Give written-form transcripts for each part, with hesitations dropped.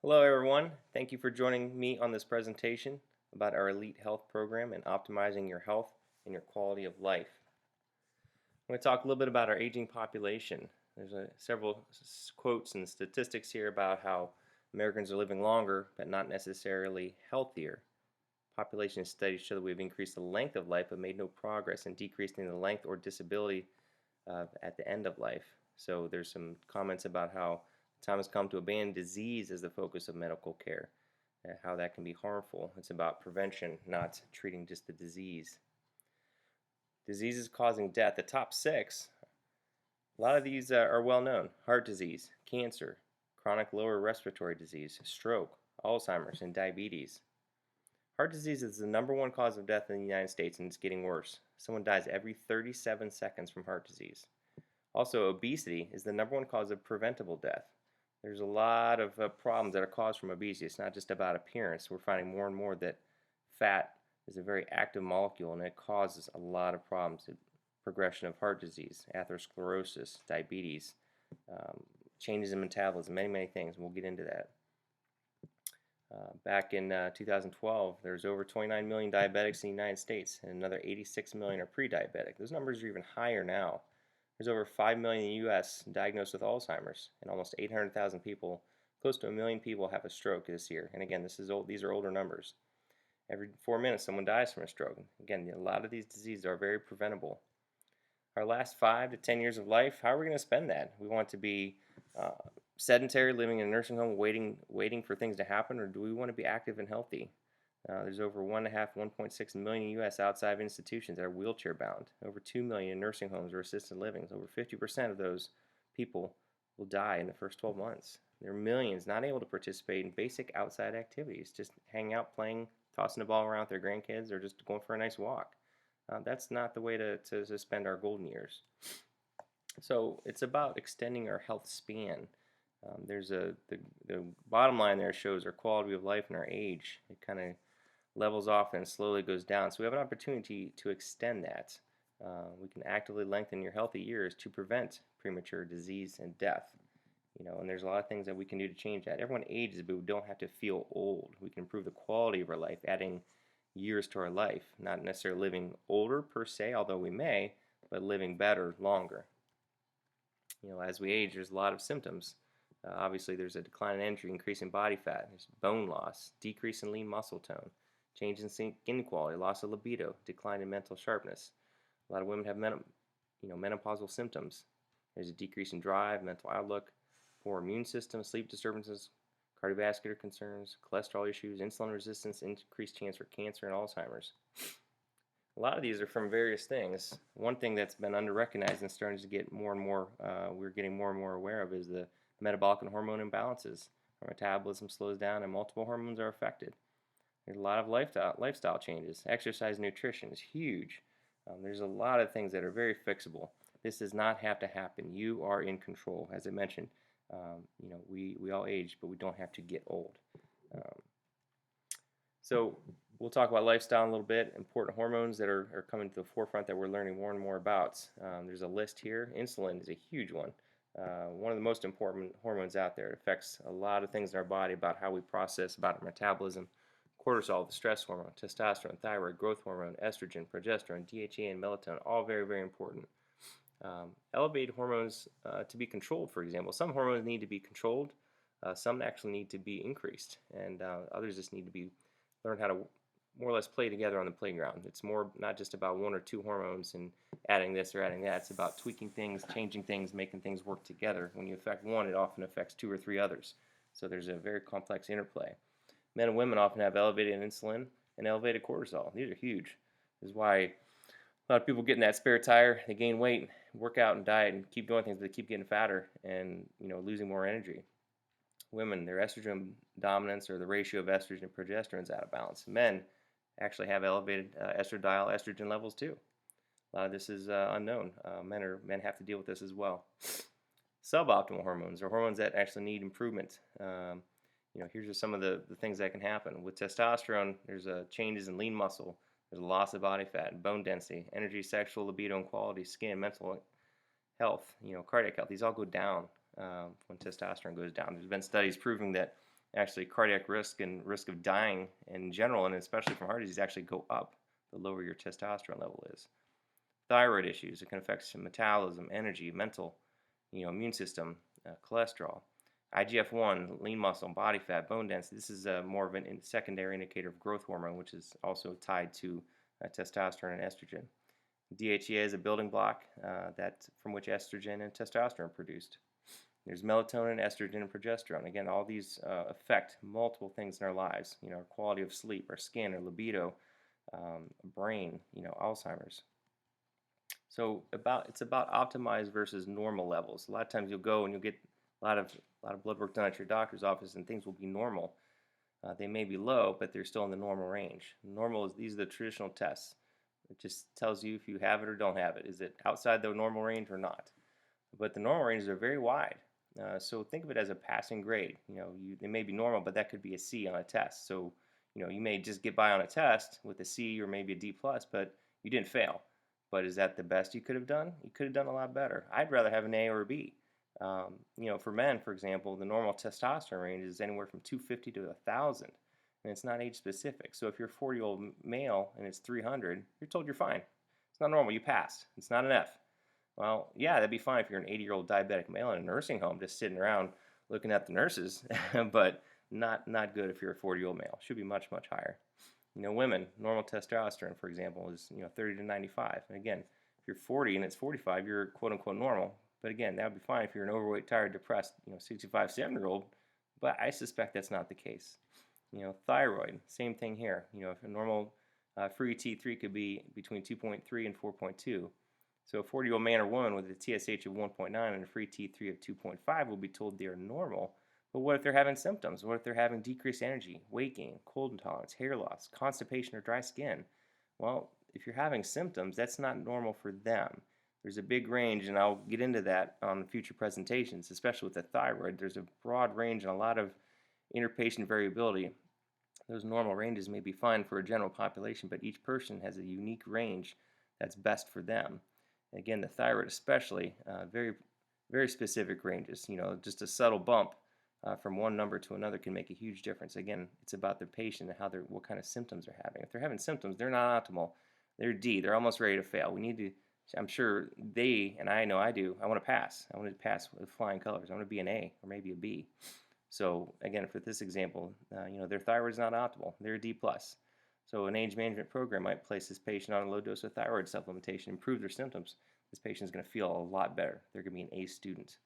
Hello everyone, thank you for joining me on this presentation about our Elite Health Program and optimizing your health and your quality of life. I'm going to talk a little bit about our aging population. There's several quotes and statistics here about how Americans are living longer but not necessarily healthier. Population studies show that we've increased the length of life but made no progress in decreasing the length or disability at the end of life. So there's some comments about how the time has come to abandon disease as the focus of medical care, how that can be harmful. It's about prevention, not treating just the disease. Diseases causing death. The top six, a lot of these are well known. Heart disease, cancer, chronic lower respiratory disease, stroke, Alzheimer's, and diabetes. Heart disease is the #1 cause of death in the United States, and it's getting worse. Someone dies every 37 seconds from heart disease. Also, obesity is the #1 cause of preventable death. There's a lot of problems that are caused from obesity. It's not just about appearance. We're finding more and more that fat is a very active molecule and it causes a lot of problems. Progression of heart disease, atherosclerosis, diabetes, changes in metabolism, many things. We'll get into that. Back in 2012, there's over 29 million diabetics in the United States, and another 86 million are pre-diabetic. Those numbers are even higher now. There's over 5 million in the U.S. diagnosed with Alzheimer's, and almost 800,000 people, close to a million people, have a stroke this year. And again, these are older numbers. Every 4 minutes, someone dies from a stroke. Again, a lot of these diseases are very preventable. Our last 5 to 10 years of life, how are we going to spend that? We want to be sedentary, living in a nursing home, waiting for things to happen, or do we want to be active and healthy? There's over 1.6 million in the U.S. outside of institutions that are wheelchair bound. Over 2 million in nursing homes or assisted living. Over 50% of those people will die in the first 12 months. There are millions not able to participate in basic outside activities, just hanging out, playing, tossing the ball around with their grandkids, or just going for a nice walk. That's not the way to spend our golden years. So it's about extending our health span. The bottom line there shows our quality of life and our age. It kind of levels off and slowly goes down. So we have an opportunity to extend that. We can actively lengthen your healthy years to prevent premature disease and death. And there's a lot of things that we can do to change that. Everyone ages, but we don't have to feel old. We can improve the quality of our life, adding years to our life, not necessarily living older per se, although we may, but living better, longer. As we age, there's a lot of symptoms. Obviously, there's a decline in energy, increase in body fat, there's bone loss, decrease in lean muscle tone, change in skin quality, loss of libido, decline in mental sharpness. A lot of women have menopausal symptoms. There's a decrease in drive, mental outlook, poor immune system, sleep disturbances, cardiovascular concerns, cholesterol issues, insulin resistance, increased chance for cancer and Alzheimer's. A lot of these are from various things. One thing that's been under-recognized and starting to get more and more, we're getting more and more aware of, is the metabolic and hormone imbalances. Our metabolism slows down and multiple hormones are affected. There's a lot of lifestyle changes. Exercise, nutrition is huge. There's a lot of things that are very fixable. This does not have to happen. You are in control. As I mentioned, we all age, but we don't have to get old. So we'll talk about lifestyle in a little bit. Important hormones that are coming to the forefront that we're learning more and more about. There's a list here. Insulin is a huge one. One of the most important hormones out there. It affects a lot of things in our body, about how we process, about our metabolism. Cortisol, the stress hormone, testosterone, thyroid, growth hormone, estrogen, progesterone, DHEA, and melatonin, all very important. Elevated hormones to be controlled, for example. Some hormones need to be controlled. Some actually need to be increased, and others just need to learn how to more or less play together on the playground. It's more not just about 1 or 2 hormones and adding this or adding that. It's about tweaking things, changing things, making things work together. When you affect one, it often affects 2 or 3 others. So there's a very complex interplay. Men and women often have elevated insulin and elevated cortisol. These are huge. This is why a lot of people get in that spare tire. They gain weight, work out and diet, and keep doing things, but they keep getting fatter and losing more energy. Women, their estrogen dominance, or the ratio of estrogen and progesterone, is out of balance. Men actually have elevated estradiol estrogen levels too. A lot of this is unknown. Men have to deal with this as well. Suboptimal hormones are hormones that actually need improvement. Here's just some of the things that can happen. With testosterone, there's changes in lean muscle, there's a loss of body fat, bone density, energy, sexual libido and quality, skin, mental health, cardiac health. These all go down when testosterone goes down. There's been studies proving that Actually, cardiac risk and risk of dying in general, and especially from heart disease, actually go up the lower your testosterone level is. Thyroid issues, it can affect metabolism, energy, mental, immune system, cholesterol. IGF-1, lean muscle, body fat, bone density. This is more of a secondary indicator of growth hormone, which is also tied to testosterone and estrogen. DHEA is a building block from which estrogen and testosterone are produced. There's melatonin, estrogen, and progesterone. Again, all these affect multiple things in our lives. Our quality of sleep, our skin, our libido, brain, Alzheimer's. So it's about optimized versus normal levels. A lot of times you'll go and you'll get a lot of blood work done at your doctor's office, and things will be normal. They may be low, but they're still in the normal range. Normal is these are the traditional tests. It just tells you if you have it or don't have it. Is it outside the normal range or not? But the normal ranges are very wide. So think of it as a passing grade. They may be normal, but that could be a C on a test. So you may just get by on a test with a C or maybe a D plus, but you didn't fail. But is that the best you could have done? You could have done a lot better. I'd rather have an A or a B. For men, for example, the normal testosterone range is anywhere from 250 to 1,000, and it's not age specific. So if you're a 40-year-old male and it's 300, you're told you're fine. It's not normal. You passed. It's not an F. Well, yeah, that'd be fine if you're an 80-year-old diabetic male in a nursing home just sitting around looking at the nurses, but not good if you're a 40-year-old male. Should be much, much higher. Women, normal testosterone, for example, is 30 to 95. And again, if you're 40 and it's 45, you're quote-unquote normal. But again, that would be fine if you're an overweight, tired, depressed, 65, 70-year-old. But I suspect that's not the case. Thyroid, same thing here. If a normal free T3 could be between 2.3 and 4.2. So a 40-year-old man or woman with a TSH of 1.9 and a free T3 of 2.5 will be told they are normal. But what if they're having symptoms? What if they're having decreased energy, weight gain, cold intolerance, hair loss, constipation, or dry skin? Well, if you're having symptoms, that's not normal for them. There's a big range, and I'll get into that on future presentations, especially with the thyroid. There's a broad range and a lot of interpatient variability. Those normal ranges may be fine for a general population, but each person has a unique range that's best for them. Again, the thyroid especially, very, very specific ranges. Just a subtle bump from one number to another can make a huge difference. Again, it's about the patient and what kind of symptoms they're having. If they're having symptoms, they're not optimal. They're D. They're almost ready to fail. We need to. I'm sure they, and I know I do. I want to pass. I want to pass with flying colors. I want to be an A or maybe a B. So again, for this example, their thyroid is not optimal. They're a D plus. So an age management program might place this patient on a low dose of thyroid supplementation, improve their symptoms. This patient is going to feel a lot better. They're going to be an A student.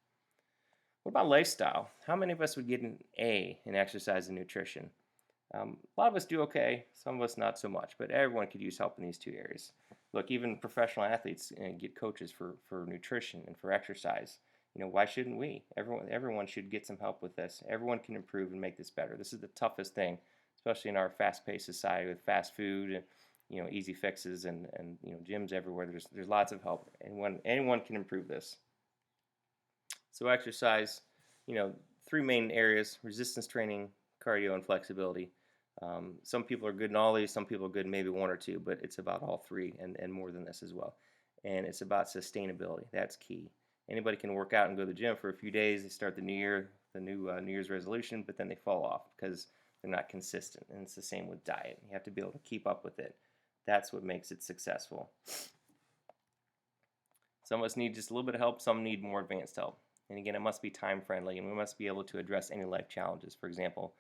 What about lifestyle? How many of us would get an A in exercise and nutrition? A lot of us do okay, some of us not so much, but everyone could use help in these two areas. Look, even professional athletes get coaches for nutrition and for exercise. Why shouldn't we? Everyone should get some help with this. Everyone can improve and make this better. This is the toughest thing, especially in our fast-paced society with fast food and easy fixes and gyms everywhere. There's lots of help. Anyone can improve this. So exercise, three main areas: resistance training, cardio, and flexibility. Some people are good in all these. Some people are good in maybe one or two, but it's about all three and more than this as well. And it's about sustainability. That's key. Anybody can work out and go to the gym for a few days. They start the new year, the new Year's resolution, but then they fall off because they're not consistent. And it's the same with diet. You have to be able to keep up with it. That's what makes it successful. Some of us need just a little bit of help. Some need more advanced help. And again, it must be time friendly, and we must be able to address any life challenges. For example,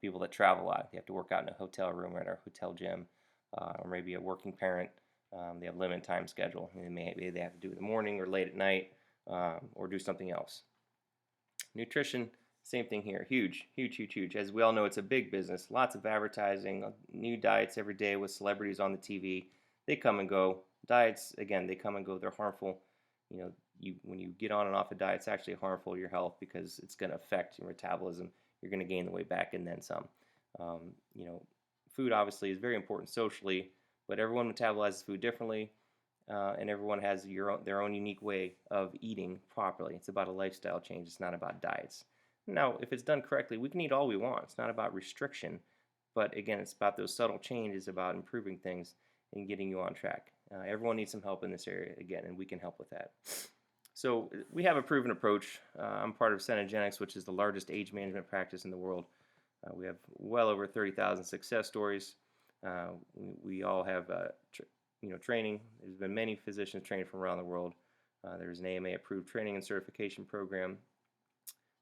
people that travel a lot, they have to work out in a hotel room or at our hotel gym, or maybe a working parent. They have limited time schedule. Maybe they have to do it in the morning or late at night, or do something else. Nutrition, same thing here. Huge, huge, huge, huge. As we all know, it's a big business. Lots of advertising, new diets every day with celebrities on the TV. They come and go. Diets, again, they come and go. They're harmful. When you get on and off a diet, it's actually harmful to your health because it's going to affect your metabolism. You're going to gain the weight back and then some. Food obviously is very important socially, but everyone metabolizes food differently, and everyone has their own unique way of eating properly. It's about a lifestyle change. It's not about diets. Now, if it's done correctly, we can eat all we want. It's not about restriction, but again, it's about those subtle changes, about improving things and getting you on track. Everyone needs some help in this area, again, and we can help with that. So we have a proven approach. I'm part of Cenegenics, which is the largest age management practice in the world. We have well over 30,000 success stories. We all have training. There's been many physicians trained from around the world. There's an AMA-approved training and certification program.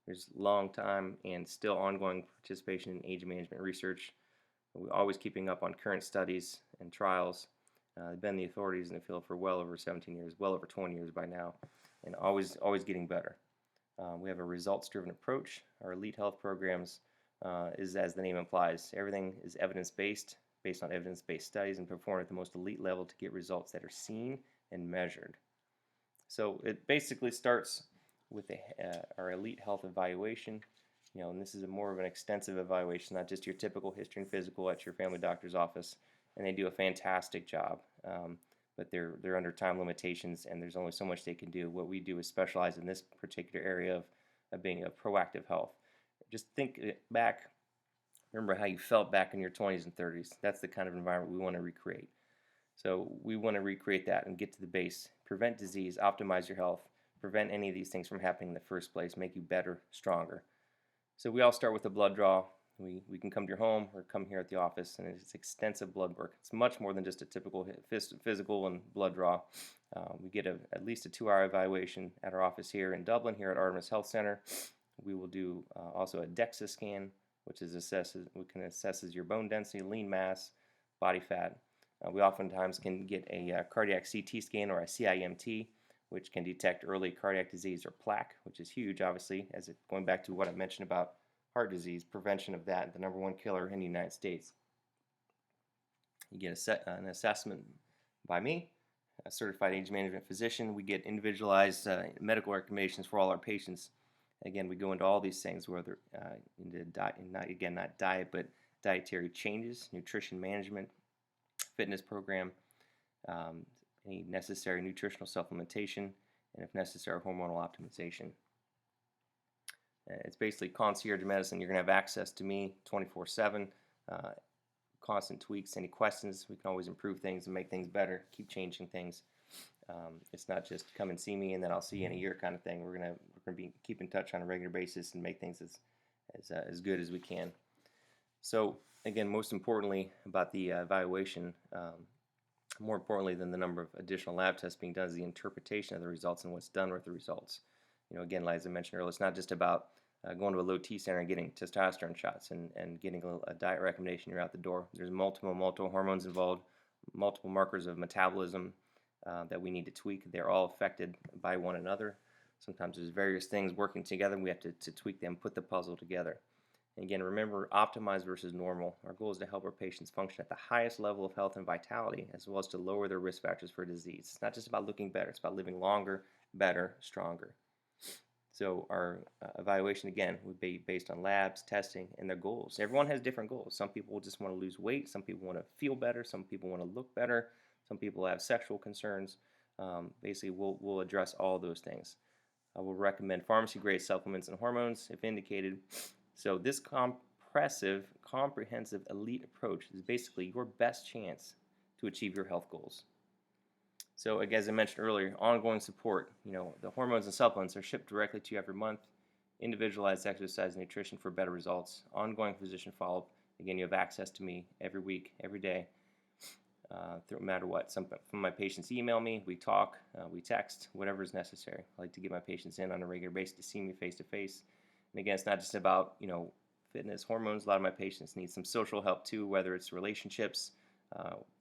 There's long time and still ongoing participation in age management research. We're always keeping up on current studies and trials. They've been the authorities in the field for well over 17 years, well over 20 years by now, and always getting better. We have a results-driven approach. Our elite health programs is, as the name implies, everything is evidence-based, based on evidence-based studies, and performed at the most elite level to get results that are seen and measured. So it basically starts with our elite health evaluation. And this is more of an extensive evaluation, not just your typical history and physical at your family doctor's office. And they do a fantastic job, but they're under time limitations, and there's only so much they can do. What we do is specialize in this particular area of being a proactive health. Just think back. Remember how you felt back in your 20s and 30s. That's the kind of environment we want to recreate. So we want to recreate that and get to the base, prevent disease, optimize your health, prevent any of these things from happening in the first place, make you better, stronger. So we all start with a blood draw. We can come to your home or come here at the office, and it's extensive blood work. It's much more than just a typical physical and blood draw. We get at least a 2-hour evaluation at our office here in Dublin, here at Artemis Health Center. We will do also a DEXA scan, which can assess your bone density, lean mass, body fat. We oftentimes can get a cardiac CT scan or a CIMT, which can detect early cardiac disease or plaque, which is huge, obviously, going back to what I mentioned about heart disease, prevention of that, the #1 killer in the United States. You get an assessment by me, a certified age management physician. We get individualized medical recommendations for all our patients. Again, we go into all these things, whether into not diet, but dietary changes, nutrition management, fitness program, any necessary nutritional supplementation, and if necessary, hormonal optimization. It's basically concierge medicine. You're going to have access to me 24/7, constant tweaks, any questions. We can always improve things and make things better, keep changing things. It's not just come and see me and then I'll see you in a year kind of thing. We're going to keep in touch on a regular basis and make things as good as we can. So again, most importantly about the evaluation, more importantly than the number of additional lab tests being done, is the interpretation of the results and what's done with the results. Again, as I mentioned earlier, it's not just about going to a low T center and getting testosterone shots and getting a diet recommendation. You're out the door. There's multiple hormones involved, multiple markers of metabolism that we need to tweak. They're all affected by one another. Sometimes there's various things working together, and we have to tweak them, put the puzzle together. And again, remember, optimize versus normal. Our goal is to help our patients function at the highest level of health and vitality, as well as to lower their risk factors for disease. It's not just about looking better. It's about living longer, better, stronger. So our evaluation, again, would be based on labs, testing, and their goals. Everyone has different goals. Some people just want to lose weight. Some people want to feel better. Some people want to look better. Some people have sexual concerns. Basically, we'll address all those things. I will recommend pharmacy-grade supplements and hormones if indicated. So this comprehensive, elite approach is basically your best chance to achieve your health goals. So again, as I mentioned earlier, ongoing support. The hormones and supplements are shipped directly to you every month. Individualized exercise and nutrition for better results. Ongoing physician follow-up. Again, you have access to me every week, every day, no matter what. Some of my patients email me, we talk, we text, whatever is necessary. I like to get my patients in on a regular basis to see me face to face. And again, it's not just about fitness, hormones. A lot of my patients need some social help too, whether it's relationships,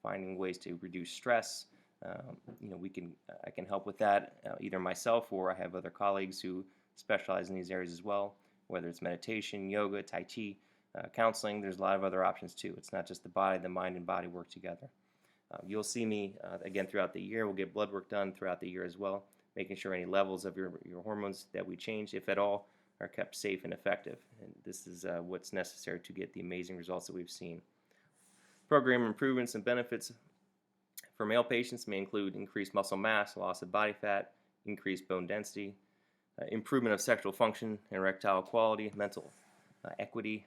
finding ways to reduce stress. I can help with that, either myself or I have other colleagues who specialize in these areas as well, whether it's meditation, yoga, Tai Chi, counseling. There's a lot of other options too. It's not just the body, the mind and body work together. You'll see me again throughout the year. We'll get blood work done throughout the year as well, making sure any levels of your hormones that we change, if at all, are kept safe and effective. And this is what's necessary to get the amazing results that we've seen. Program improvements and benefits for male patients may include increased muscle mass, loss of body fat, increased bone density, improvement of sexual function and erectile quality, mental equity,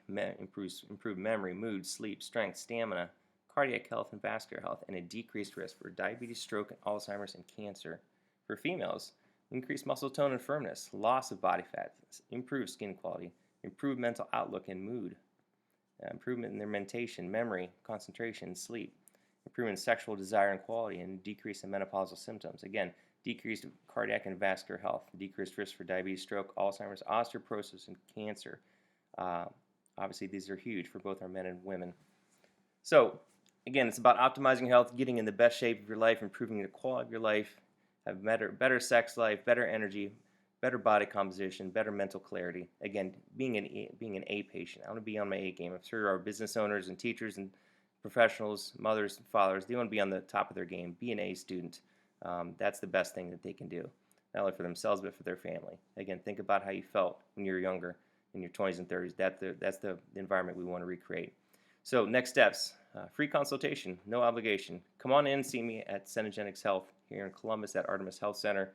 improved memory, mood, sleep, strength, stamina, cardiac health and vascular health, and a decreased risk for diabetes, stroke, and Alzheimer's and cancer. For females, increased muscle tone and firmness, loss of body fat, improved skin quality, improved mental outlook and mood, improvement in their mentation, memory, concentration, sleep, improvement in sexual desire and quality, and decrease in menopausal symptoms. Again, decreased cardiac and vascular health, decreased risk for diabetes, stroke, Alzheimer's, osteoporosis, and cancer. Uh, Obviously, these are huge for both our men and women. So, again, it's about optimizing health, getting in the best shape of your life, improving the quality of your life, have better sex life, better energy, better body composition, better mental clarity. Again, being an A patient. I want to be on my A game. I'm sure our business owners and teachers and professionals, mothers and fathers, they want to be on the top of their game. Be an A student. That's the best thing that they can do, not only for themselves but for their family. Again, think about how you felt when you were younger, in your 20s and 30s. That's the environment we want to recreate. So next steps, free consultation, no obligation. Come on in and see me at Cenegenics Health here in Columbus at Artemis Health Center.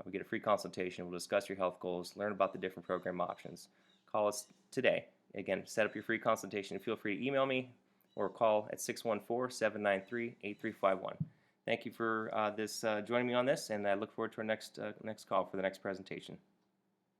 We get a free consultation. We'll discuss your health goals, learn about the different program options. Call us today. Again, set up your free consultation. Feel free to email me or call at 614-793-8351. Thank you for joining me on this, and I look forward to our next call for the next presentation.